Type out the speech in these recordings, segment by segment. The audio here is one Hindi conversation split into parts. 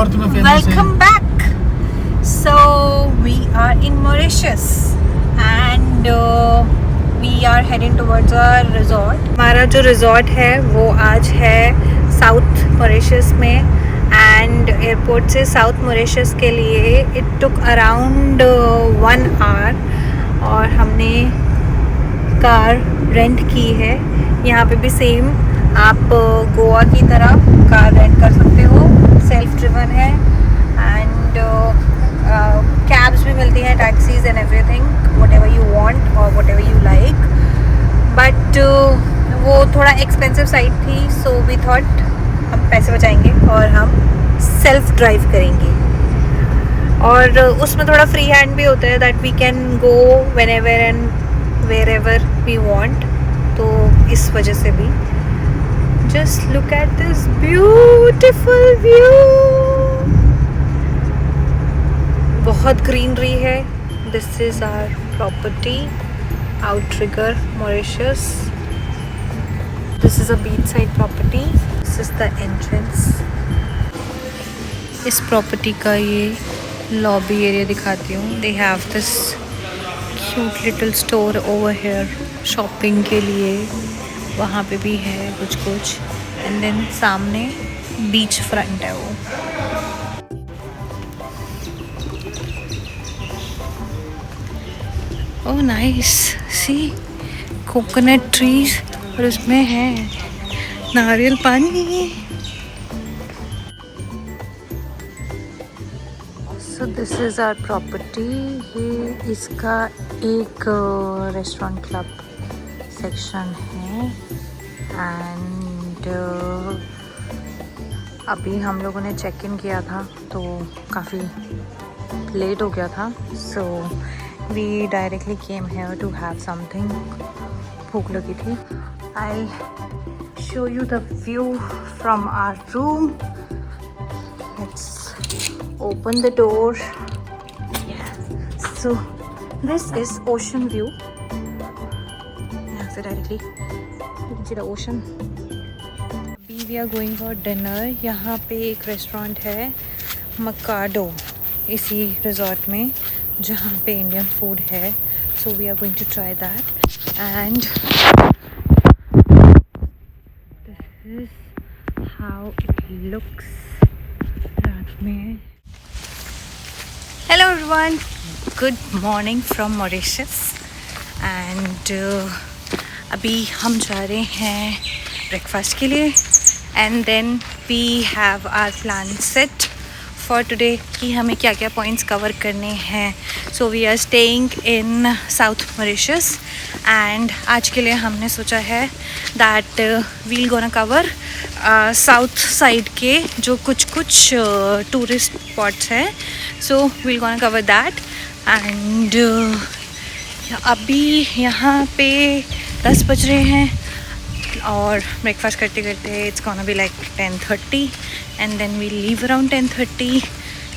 नॉर्थ में फेमस है। Welcome back. So we are in Mauritius and we are heading towards our resort. हमारा जो रिजॉर्ट है वो आज है साउथ मॉरिशस में एंड एयरपोर्ट से साउथ मॉरिशस के लिए इट टुक अराउंड 1 आवर और हमने कार रेंट की है। यहाँ पे भी सेम आप गोवा की तरह कार रेंट कर सकते हो, सेल्फ ड्रिवन है एंड कैब्स भी मिलती हैं, taxis and everything, whatever you want और व्हाटएवर यू लाइक। बट वो थोड़ा एक्सपेंसिव साइड थी, सो वी थॉट हम पैसे बचाएंगे और हम सेल्फ ड्राइव करेंगे। और उसमें थोड़ा फ्री हैंड भी होता है, that we can go whenever and wherever we want. तो इस वजह से भी just look at this beautiful view. बहुत ग्रीनरी है। This is our property, Outrigger Mauritius. This is a beach side property. This is the entrance. इस प्रॉपर्टी का ये लॉबी एरिया दिखाती हूँ। They have this cute little store over here shopping के लिए, वहाँ पे भी है कुछ कुछ। एंड देन सामने बीच फ्रंट है वो। Oh nice, see coconut trees और उसमें है नारियल पानी। So this is our property. ये इसका एक रेस्टोरेंट क्लब सेक्शन है एंड अभी हम लोगों ने चेक इन किया था तो काफ़ी लेट हो गया था, so we directly came here to have something. भूख लगी थी। I show you the view from our room. Let's open the door. Yeah. So this is ocean view. Yeah, so directly you can see the ocean. We are going for dinner. यहाँ पे एक रेस्टोरेंट है मकाडो इसी रिजॉर्ट में जहाँ पे इंडियन फूड है. So we are going to try that. And this is how it looks. रात में. Hello everyone, good morning from Mauritius and अभी हम जा रहे हैं ब्रेकफास्ट के लिए and then we have our plan set for today कि हमें क्या क्या पॉइंट्स कवर करने हैं. So we are staying in South Mauritius and आज के लिए हमने सोचा है that we'll gonna cover south side के जो कुछ टूरिस्ट स्पॉट्स हैं. सो we'll gonna cover that and अभी यहाँ पे 10 बज रहे हैं और ब्रेकफास्ट करते करते it's gonna be like 10:30 and then we leave around 10:30.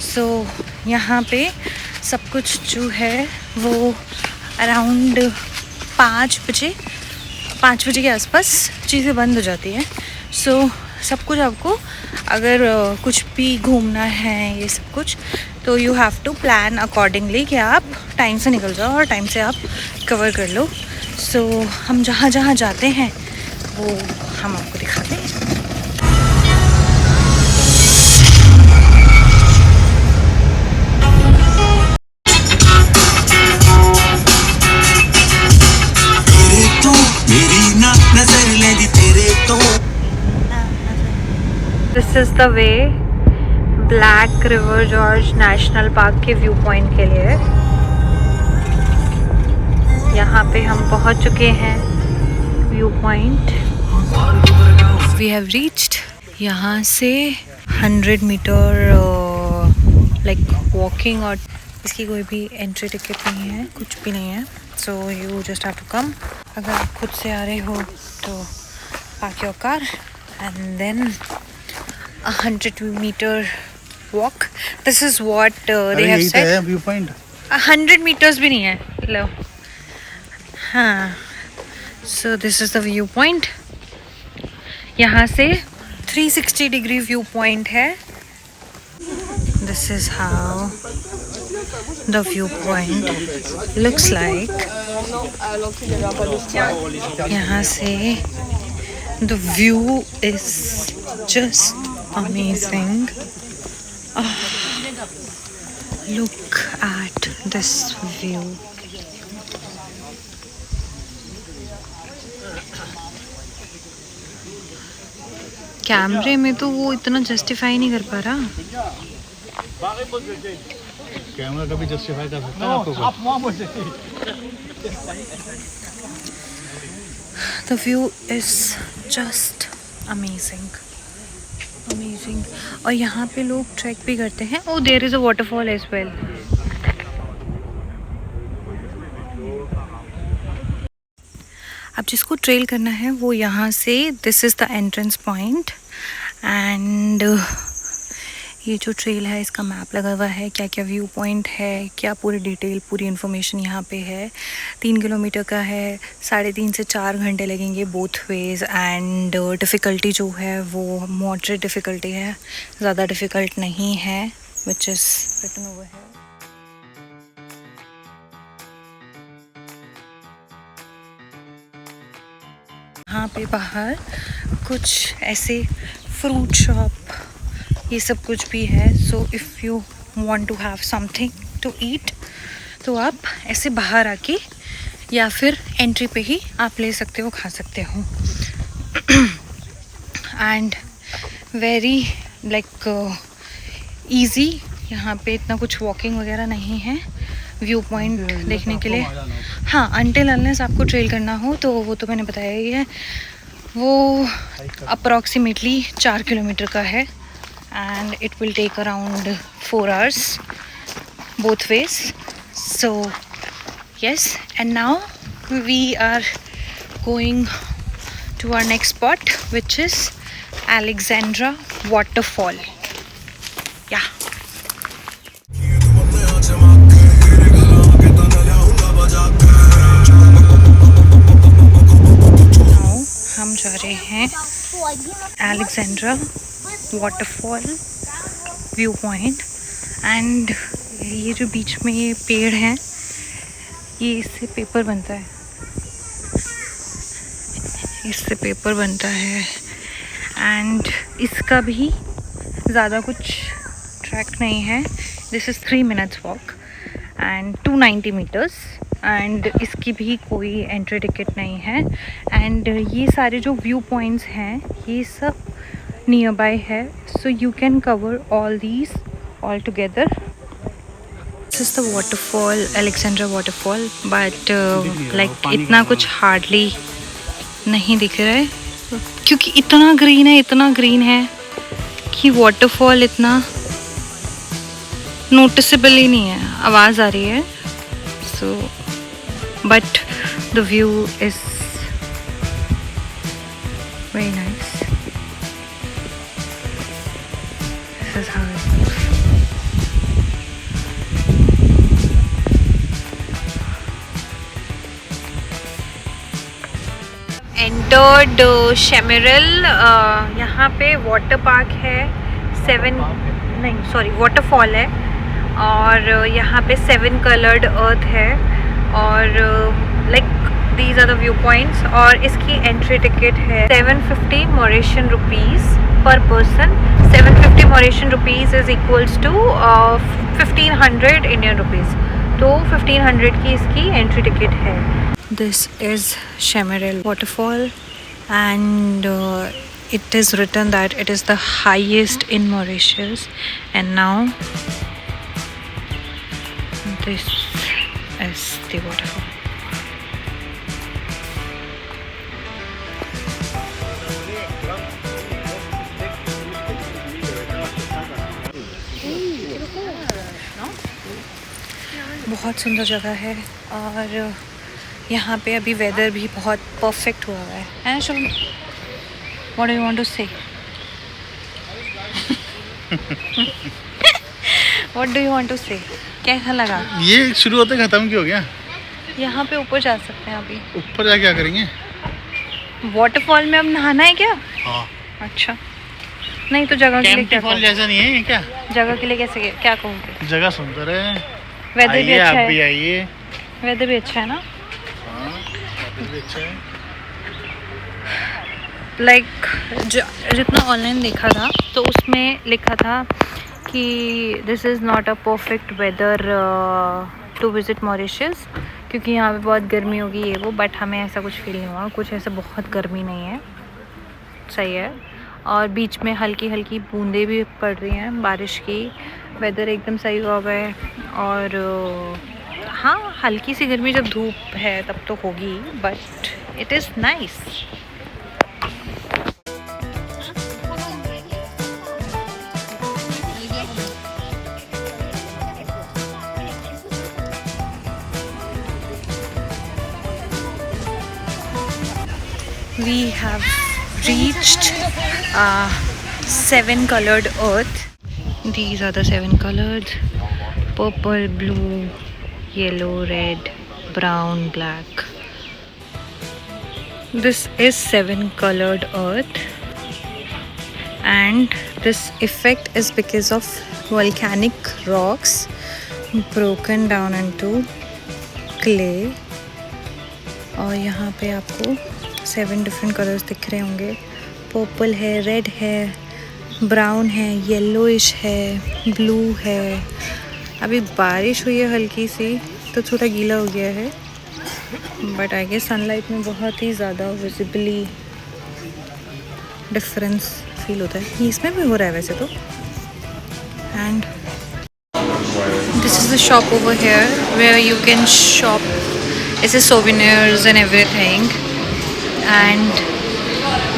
सो यहाँ पे सब कुछ जो है वो अराउंड 5 बजे के आसपास चीज़ें बंद हो जाती हैं. सो सब कुछ आपको अगर कुछ भी घूमना है ये सब कुछ तो you have to plan accordingly कि आप टाइम से निकल जाओ और टाइम से आप कवर कर लो. सो हम जहाँ जहाँ जाते हैं वो हम आपको दिखाते हैं. This is the way Black River Gorge National Park के व्यू पॉइंट के लिए. यहाँ पे हम पहुँच चुके हैं view point. We have reached. यहाँ से 100 मीटर लाइक वॉकिंग और इसकी कोई भी एंट्री टिकट नहीं है, कुछ भी नहीं है. So you just have to come. अगर आप खुद से आ रहे हो तो park your car and then 100 meter walk. This is what they have said. View point 100 meters भी नहीं है. लो हाँ. So this is the view point. यहाँ से 360 डिग्री व्यू पॉइंट है. This is how the viewpoint looks like. यहाँ से the view is just amazing. Look at this view. कैमरे में तो वो इतना जस्टिफाई नहीं कर पा रहा. कैमरा कभी जस्टिफाई कर सकता है आपको? The view is just amazing. और यहाँ पे लोग ट्रैक भी करते हैं. Oh, there is a waterfall as well. अब जिसको ट्रेल करना है वो यहाँ से, this is the entrance point. And ये जो ट्रेल है इसका मैप लगा हुआ है, क्या क्या व्यू पॉइंट है, क्या पूरी डिटेल, पूरी इन्फॉर्मेशन यहाँ पे है. 3 किलोमीटर का है. 3.5 से 4 घंटे लगेंगे बोथ वेज़. एंड डिफ़िकल्टी जो है वो मॉडरेट डिफ़िकल्टी है, ज़्यादा डिफ़िकल्ट नहीं है, विच इज़ रिटन ओवर है. यहाँ पे बाहर कुछ ऐसे फ्रूट शॉप ये सब कुछ भी है. So if you want to have something to eat तो आप ऐसे बाहर आके या फिर एंट्री पे ही आप ले सकते हो, खा सकते हो. And very like easy. यहाँ पे इतना कुछ वॉकिंग वगैरह नहीं है व्यू पॉइंट देखने के लिए. हाँ, अनटिल अनलेस आपको ट्रेल करना हो तो वो तो मैंने बताया ही है. वो अप्रॉक्सीमेटली 4 किलोमीटर का है. And it will take around 4 hours both ways. So yes, and now we are going to our next spot, which is Alexandra waterfall. Yeah. हम जा रहे हैं Alexandra waterfall view point. And ये जो बीच में ये पेड़ हैं, ये इससे पेपर बनता है, इससे पेपर बनता है. एंड इसका भी ज़्यादा कुछ ट्रैक नहीं है. This is 3 minutes walk and 290 meters. And इसकी भी कोई एंट्री टिकट नहीं है. एंड ये सारे जो व्यू पॉइंट्स हैं ये सब नियर बाय है. So you can cover all these all together. This is the waterfall, Alexandra waterfall. But like इतना कुछ हार्डली नहीं दिख रहा है क्योंकि इतना ग्रीन है कि वाटरफॉल इतना नोटिसेबल ही नहीं है. आवाज़ आ रही है. सो but the view is very nice. This is how it looks. Entered Shemeril. यहाँ पे वाटर पार्क है. वाटरफॉल है. और यहाँ पे 7 colored earth है. और like these are the view points. और इसकी एंट्री टिकट है 750 Mauritian rupees per person. 750 Mauritian rupees is equals to 1500 Indian rupees. तो 1500 की इसकी एंट्री टिकट है. This is Chamarel waterfall and it is written that it is the highest in Mauritius. And now this is the waterfall. बहुत सुंदर जगह है. और यहाँ पे अभी वेदर भी बहुत परफेक्ट हुआ है. हैं शुभ, what do you want to say? What do you want to say? कैसा लगा? ये शुरू होते खत्म क्यों हो गया? यहाँ पे ऊपर जा सकते हैं. अभी ऊपर जा क्या करेंगे? वाटरफॉल में अब नहाना है क्या? हाँ. अच्छा. नहीं तो जगह के लिए कैंपटी क्या फॉल कहूँ? जैसा नहीं है क्या? जगह के लिए कैसे क्या कहूँगी? जगह सुंदर है, वेदर भी आइए अच्छा आप भी है, आइए। वेदर भी अच्छा है ना। हाँ weather भी अच्छा है। लाइक जितना ऑनलाइन देखा था तो उसमें लिखा था कि this is not a perfect weather to visit Mauritius, क्योंकि यहाँ पे बहुत गर्मी होगी ये वो, बट हमें ऐसा कुछ फील नहीं हुआ, कुछ ऐसा बहुत गर्मी नहीं है, सही है। और बीच में हल्की हल्की बूंदें भी पड़ रही हैं बारिश की, वेदर एकदम सही हुआ है। और हाँ, हल्की सी गर्मी जब धूप है तब तो होगी, but it is nice. We have reached 7-colored earth. These are the 7 colors: purple, blue, yellow, red, brown, black. This is 7-colored earth, and this effect is because of volcanic rocks broken down into clay. और यहाँ पे आपको 7 डिफरेंट कलर्स दिख रहे होंगे। पर्पल है, रेड है, ब्राउन है, येलोइश है, ब्लू है। अभी बारिश हुई है हल्की सी तो थोड़ा गीला हो गया है, बट आई गेस सनलाइट में बहुत ही ज़्यादा विजिबली डिफरेंस फील होता है। इसमें भी हो रहा है वैसे तो। And this is the shop over here where you can shop ऐसे सोवेनियर्स एंड एवरीथिंग, एंड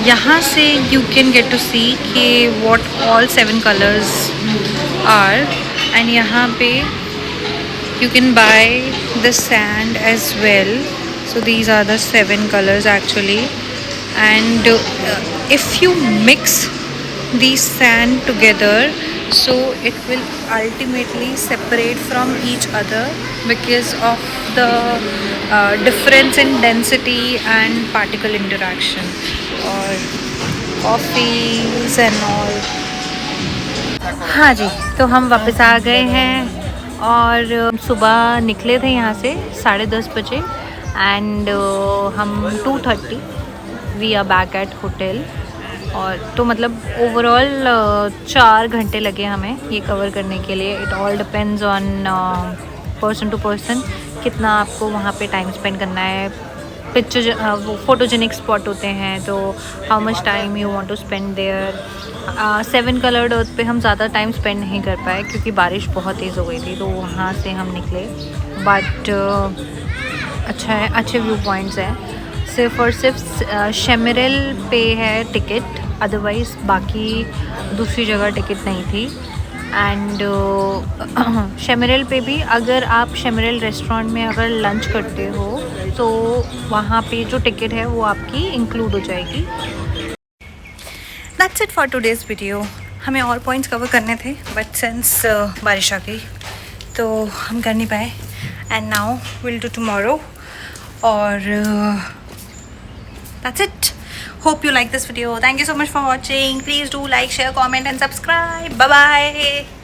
यहाँ से you can get to see कि what all 7 colours are, and यहाँ पे you can buy the sand as well. So these are the 7 colors actually, and if you mix these sand together, so it will ultimately separate from each other because of the difference in density and particle interaction or coffees and all. हाँ जी, तो हम वापस आ गए हैं और सुबह निकले थे यहाँ से 10:30 बजे, एंड हम 2:30 we are back at hotel. और तो मतलब ओवरऑल 4 घंटे लगे हमें ये कवर करने के लिए. It all depends on person to person कितना आपको वहाँ पे टाइम स्पेंड करना है. पिक्चर वो फोटोजेनिक स्पॉट होते हैं, तो how much time you want to spend there. 7 coloured earth पे हम ज़्यादा टाइम स्पेंड नहीं कर पाए क्योंकि बारिश बहुत तेज़ हो गई थी, तो वहाँ से हम निकले. बट अच्छा है, अच्छे व्यू पॉइंट्स हैं. सिर्फ और सिर्फ शेमिरल पे है टिकट, अदरवाइज़ बाकी दूसरी जगह टिकट नहीं थी. एंड शेमिरल पे भी अगर आप शेमिरल रेस्टोरेंट में अगर लंच करते हो तो वहाँ पे जो टिकट है वो आपकी इंक्लूड हो जाएगी. That's it for today's video. हमें और पॉइंट्स कवर करने थे, बट सिंस बारिश आ गई तो हम कर नहीं पाए. And now will do tomorrow. और that's it. Hope you like this video. Thank you so much for watching. Please do like, share, comment and subscribe. Bye bye.